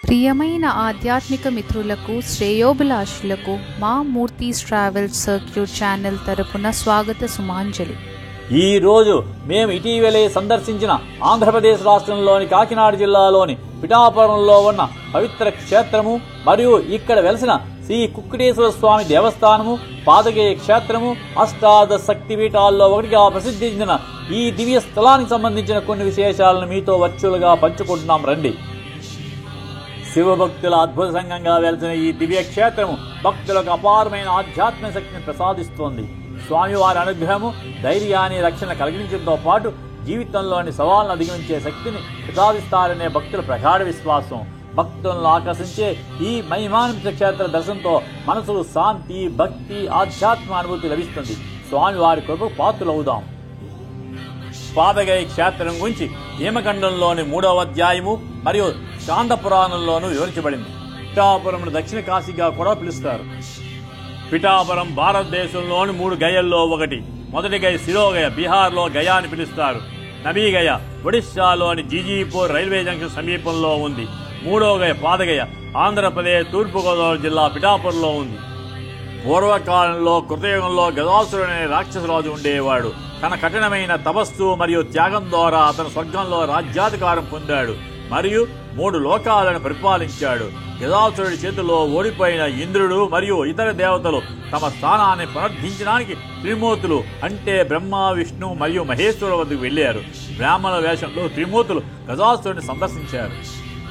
ప్రియమైన ఆధ్యాత్మిక మిత్రులకు, శ్రేయోభిలాషులకు మా మూర్తీస్ ట్రావెల్స్ సర్క్యూట్ ఛానల్ తరపున స్వాగత సుమాంజలి. ఈ రోజు మేము ఇటీవలే సందర్శించిన ఆంధ్రప్రదేశ్ రాష్ట్రంలోని కాకినాడ జిల్లాలోని పిఠాపురంలో ఉన్న పవిత్ర క్షేత్రము మరియు ఇక్కడ వెలసిన శ్రీ కుక్కుటేశ్వర స్వామి దేవస్థానము, పాదగేయ క్షేత్రము అష్టాదశ శక్తి పీఠాల్లో ఒకటిగా ప్రసిద్ధి చెందిన ఈ దివ్య స్థలానికి సంబంధించిన కొన్ని విశేషాలను మీతో వర్చువల్ గా పంచుకుంటున్నాం. రండి. శివభక్తుల అద్భుత సంఘంగా వెలిసిన ఈ దివ్య క్షేత్రము భక్తులకు అపారమైన ఆధ్యాత్మిక శక్తిని ప్రసాదిస్తోంది. స్వామివారి అనుగ్రహము ధైర్యాన్ని, రక్షణ కలిగించడంతో పాటు జీవితంలోని సవాళ్లను అధిగమించే శక్తిని ప్రసాదిస్తారనే భక్తుల ప్రగాఢ విశ్వాసం. భక్తులను ఆకర్షించే ఈ మహిమాన్విత క్షేత్ర దర్శనంతో మనసుకు శాంతి, భక్తి, ఆధ్యాత్మ అనుభూతి లభిస్తుంది. స్వామివారి కృపకు పాత్రులవుదాం. పాదగయ క్షేత్రం గురించి హేమఖండంలోని 3వ అధ్యాయము మరియు శాంత పురాణంలోనూ వివరించబడింది. పిఠాపురంను దక్షిణ కాశీగా కూడా పిలుస్తారు. పిఠాపురం భారతదేశంలోని 3 గయల్లో ఒకటి. మొదటి గయ శిరోగయ, బీహార్లో గయా అని పిలుస్తారు. నబీగయ ఒడిశాలోని జీజీపూర్ రైల్వే జంక్షన్ సమీపంలో ఉంది. 3వ గయ పాదగయ ఆంధ్రప్రదేశ్ తూర్పుగోదావరి జిల్లా పిఠాపురంలో ఉంది. పూర్వకాలంలో కృతయుగంలో గజాసురుడు అనే రాక్షసరాజు ఉండేవాడు. తన కఠినమైన తపస్సు మరియు త్యాగం ద్వారా అతను స్వర్గంలో రాజ్యాధికారం పొందాడు మరియు 3 లోకాలను పరిపాలించాడు. గజాసురుడి చేతిలో ఓడిపోయిన ఇంద్రుడు మరియు ఇతర దేవతలు తమ స్థానాన్ని పునరుద్ధరించడానికి త్రిమూర్తులు అంటే బ్రహ్మ, విష్ణు మరియు మహేశ్వరు వద్దకు వెళ్లారు. బ్రాహ్మణ వేషంలో త్రిమూర్తులు గజాసురుడిని సందర్శించారు.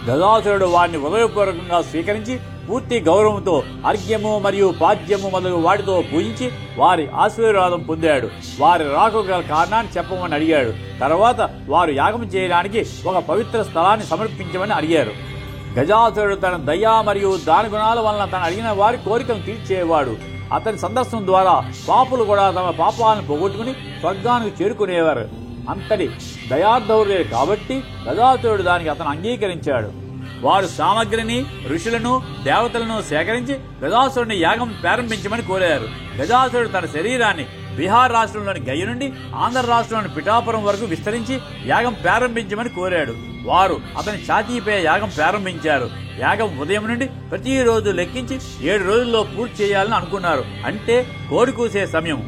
గజాసురుడు వారిని హృదయపూర్వకంగా స్వీకరించి పూర్తి గౌరవంతో అర్ఘ్యము మరియు పాద్యము మొదలు వాటితో పూజించి వారి ఆశీర్వాదం పొందాడు. వారి రాక గల కారణాన్ని చెప్పమని అడిగాడు. తర్వాత వారు యాగం చేయడానికి ఒక పవిత్ర స్థలాన్ని సమర్పించమని అడిగారు. గజాసురుడు తన దయ మరియు దాని గుణాల వలన తను అడిగిన వారి కోరికను తీర్చేవాడు. అతని సందర్శనం ద్వారా పాపులు కూడా తమ పాపాలను పోగొట్టుకుని స్వర్గానికి చేరుకునేవారు. అంతటి దయార్థౌర్యుడు కాబట్టి గజాసురుడు దానికి అతను అంగీకరించాడు. వారు సామగ్రిని, ఋషులను, దేవతలను సేకరించి గజాసురుడిని యాగం ప్రారంభించమని కోరారు. గజాసురుడు తన శరీరాన్ని బీహార్ రాష్ట్రంలోని గయ నుండి ఆంధ్ర రాష్ట్రంలోని పిఠాపురం వరకు విస్తరించి యాగం ప్రారంభించమని కోరాడు. వారు అతని ఛాతీపై యాగం ప్రారంభించారు. యాగం ఉదయం నుండి ప్రతిరోజు లెక్కించి 7 రోజుల్లో పూర్తి చేయాలని అనుకున్నారు. అంటే కోడి కూసే సమయం.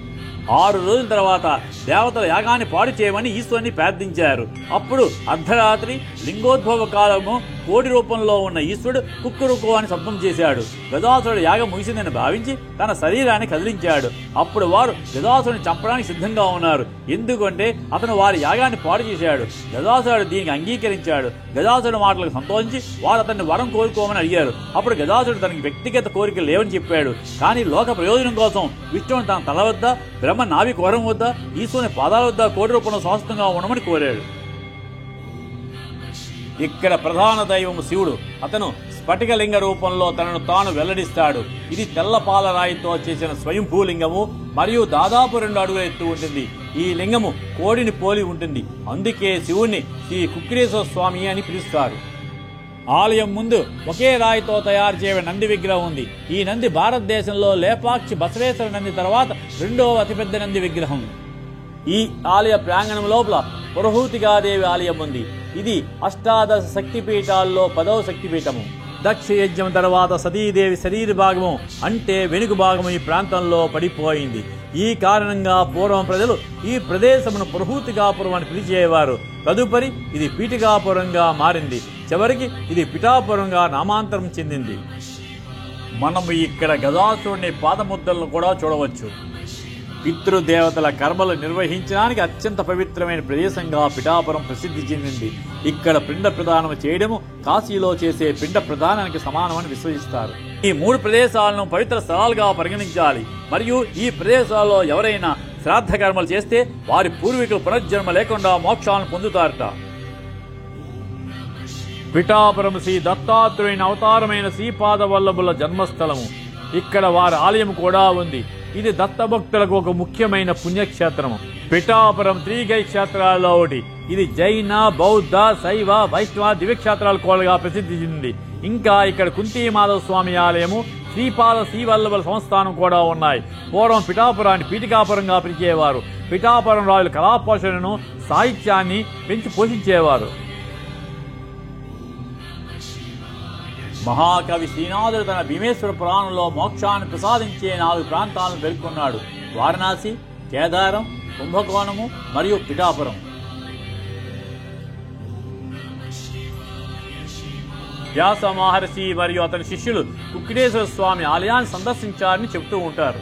6 రోజుల తర్వాత దేవతల యాగాన్ని పాడు చేయమని ఈశ్వరుని ప్రార్థించారు. అప్పుడు అర్ధరాత్రి లింగోద్భవ కాలము కోడి రూపంలో ఉన్న ఈశ్వరుడు కుక్కురుకో అని శబ్దం చేశాడు. గజాసురుడు యాగం ముగిసిందని భావించి తన శరీరాన్ని కదిలించాడు. అప్పుడు వారు గజాసురుడిని చంపడానికి సిద్ధంగా ఉన్నారు. ఎందుకంటే అతను వారి యాగాన్ని పాడు చేశాడు. గజాసురుడు దీనికి అంగీకరించాడు. గజాసురుడి మాటలకు సంతోషించి వారు అతన్ని వరం కోరుకోమని అడిగారు. అప్పుడు గజాసురుడు తనకి వ్యక్తిగత కోరికలు లేవని చెప్పాడు. కానీ లోక ప్రయోజనం కోసం విష్ణువుని తన తల వద్ద, బ్రహ్మ నాభి కోరం వద్ద, ఈశ్వరుని పాదాల వద్ద కోడి రూపంలో శాశ్వతంగా ఉండమని కోరాడు. ఇక్కడ ప్రధాన దైవం శివుడు. అతను స్ఫటికలింగ రూపంలో తనను తాను వెల్లడిస్తాడు. ఇది తెల్లపాల రాయితో చేసిన స్వయంభూలింగము మరియు దాదాపు 2 అడుగుల ఎత్తు ఉంటుంది. ఈ లింగము కోడిని పోలి ఉంటుంది. అందుకే శివుణ్ణి శ్రీ కుక్కుటేశ్వర స్వామి అని పిలుస్తారు. ఆలయం ముందు ఒకే రాయితో తయారు చేయబడిన నంది విగ్రహం ఉంది. ఈ నంది భారతదేశంలో లేపాక్షి బసవేశ్వర నంది తర్వాత 2వ అతిపెద్ద నంది విగ్రహం. ఈ ఆలయ ప్రాంగణం లోపల పురహూతికాదేవి ఆలయం ఉంది. ఇది అష్టాదశ శక్తిపీఠాల్లో 10వ శక్తిపీఠము. దక్ష యజ్ఞం తర్వాత సతీదేవి శరీర భాగము అంటే వెనుక భాగము ఈ ప్రాంతంలో పడిపోయింది. ఈ కారణంగా పూర్వం ప్రజలు ఈ ప్రదేశమును పురహూతికాపురం అని పిలిచేవారు. తదుపరి ఇది పీఠికాపురంగా మారింది. చివరికి ఇది పిఠాపురంగా నామాంతరం చెందింది. మనము ఇక్కడ గజాసురుని పాదముద్రలను కూడా చూడవచ్చు. పితృదేవతల కర్మలు నిర్వహించడానికి అత్యంత పవిత్రమైన ప్రదేశంగా పిఠాపురం ప్రసిద్ధి చెందింది. ఇక్కడ పిండ ప్రదానం చేయడము కాశీలో చేసే పిండ ప్రదానానికి సమానమని విశ్వసిస్తారు. ఈ 3 ప్రదేశాలను పవిత్ర స్థలాలుగా పరిగణించాలి. మరియు ఈ ప్రదేశాల్లో ఎవరైనా శ్రాద్ధ కర్మలు చేస్తే వారి పూర్వీకులు పునర్జన్మ లేకుండా మోక్షాలను పొందుతారట. పిఠాపురం శ్రీ దత్తాత్రేయుని అవతారమైన శ్రీపాద వల్లభుల జన్మస్థలము. ఇక్కడ వారి ఆలయం కూడా ఉంది. ఇది దత్తభక్తులకు ఒక ముఖ్యమైన పుణ్యక్షేత్రము. పిఠాపురం 3 గయ క్షేత్రాల్లో ఒకటి. ఇది జైన, బౌద్ధ, శైవ, వైష్ణవ దివ్యక్షేత్రాల కోటగా ప్రసిద్ధి చెందింది. ఇంకా ఇక్కడ కుంతీమాధవ స్వామి ఆలయము, శ్రీపాద శ్రీవల్లభుల సంస్థానం కూడా ఉన్నాయి. పూర్వం పిఠాపురాన్ని పీఠికాపురంగా పిలిచేవారు. పిఠాపురం రాజుల కళాపోషణను, సాహిత్యాన్ని పెంచి పోషించేవారు. మహాకవి శ్రీనాథుడు తన భీమేశ్వర పురాణంలో మోక్షాన్ని ప్రసాదించే 4 ప్రాంతాలను పేర్కొన్నాడు. వారణాసి, కేదారం, కుంభకోణము మరియు పిఠాపురం. వ్యాస మహర్షి మరియు అతని శిష్యులు కుక్కిటేశ్వర స్వామి ఆలయాన్ని సందర్శించారని చెబుతూ ఉంటారు.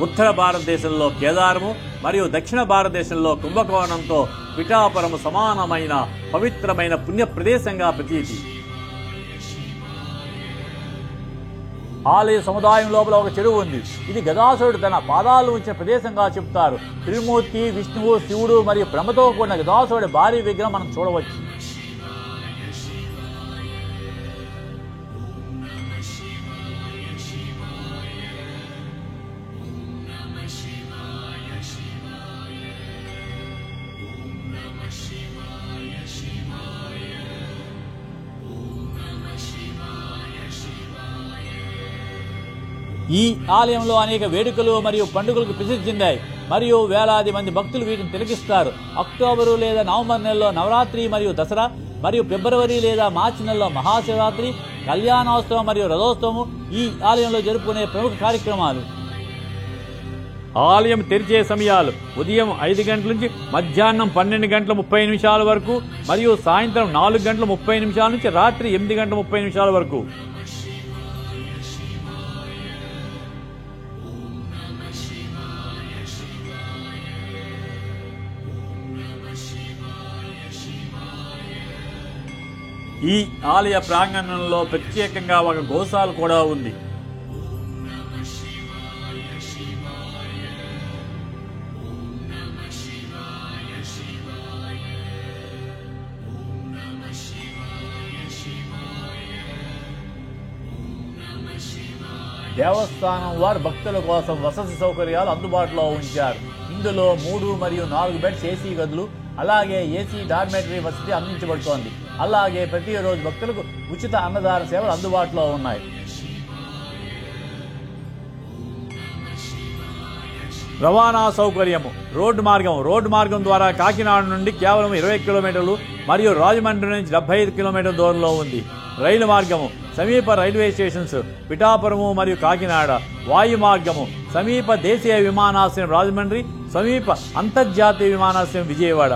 ఉత్తర భారతదేశంలో కేదారము మరియు దక్షిణ భారతదేశంలో కుంభకోణంతో పిఠాపురము సమానమైన పవిత్రమైన పుణ్య ప్రదేశంగా ప్రతీతి. ఆలయ సముదాయం లోపల ఒక చెరువు ఉంది. ఇది గదాసురుడు తన పాదాలు ఉంచిన ప్రదేశంగా చెప్తారు. త్రిమూర్తి, విష్ణువు, శివుడు మరియు బ్రహ్మతో కూడిన గదాసురుడి భారీ విగ్రహం మనం చూడవచ్చు. ఈ ఆలయంలో అనేక వేడుకలు మరియు పండుగలకు ప్రసిద్ధి చెందాయి మరియు వేలాది మంది భక్తులు వీటిని తిలకిస్తారు. అక్టోబరు లేదా నవంబర్ నెలలో నవరాత్రి మరియు దసరా మరియు ఫిబ్రవరి లేదా మార్చి నెలలో మహాశివరాత్రి, కళ్యాణోత్సవం మరియు రథోత్సవం ఈ ఆలయంలో జరుపుకునే ప్రముఖ కార్యక్రమాలు. ఆలయం తెరిచే సమయాలు ఉదయం 5 గంటల నుంచి మధ్యాహ్నం 12 గంటల 30 నిమిషాల వరకు మరియు సాయంత్రం 4 గంటల 30 నిమిషాల నుంచి రాత్రి 8 గంటల 30 నిమిషాల వరకు. ఈ ఆలయ ప్రాంగణంలో ప్రత్యేకంగా ఒక గోశాల కూడా ఉంది. దేవస్థానం వారు భక్తుల కోసం వసతి సౌకర్యాలు అందుబాటులో ఉంచారు. ఇందులో 3 మరియు 4 బెడ్స్ ఏసీ గదులు, అలాగే ఏసీ డార్మెటరీ వసతి అందించబడుతోంది. అలాగే ప్రతిరోజు భక్తులకు ఉచిత అన్నదాన సేవలు అందుబాటులో ఉన్నాయి. రవాణా సౌకర్యము రోడ్డు మార్గం ద్వారా కాకినాడ నుండి కేవలం 20 కిలోమీటర్లు మరియు రాజమండ్రి నుంచి 75 కిలోమీటర్ల దూరంలో ఉంది. రైలు మార్గము సమీప రైల్వే స్టేషన్స్ పిఠాపురము మరియు కాకినాడ. వాయు మార్గము సమీప దేశీయ విమానాశ్రయం రాజమండ్రి, సమీప అంతర్జాతీయ విమానాశ్రయం విజయవాడ.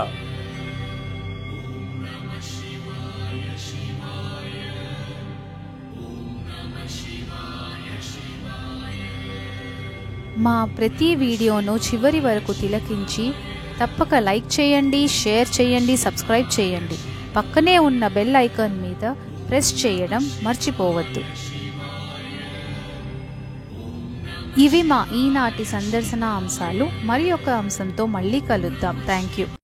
మా ప్రతి వీడియోను చివరి వరకు తిలకించి తప్పక లైక్ చేయండి, షేర్ చేయండి, సబ్స్క్రైబ్ చేయండి. పక్కనే ఉన్న బెల్ ఐకాన్ మీద ప్రెస్ చేయడం మర్చిపోవద్దు. ఇవి మా ఈనాటి సందర్శన అంశాలు. మరి ఒక అంశంతో మళ్ళీ కలుద్దాం. Thank you.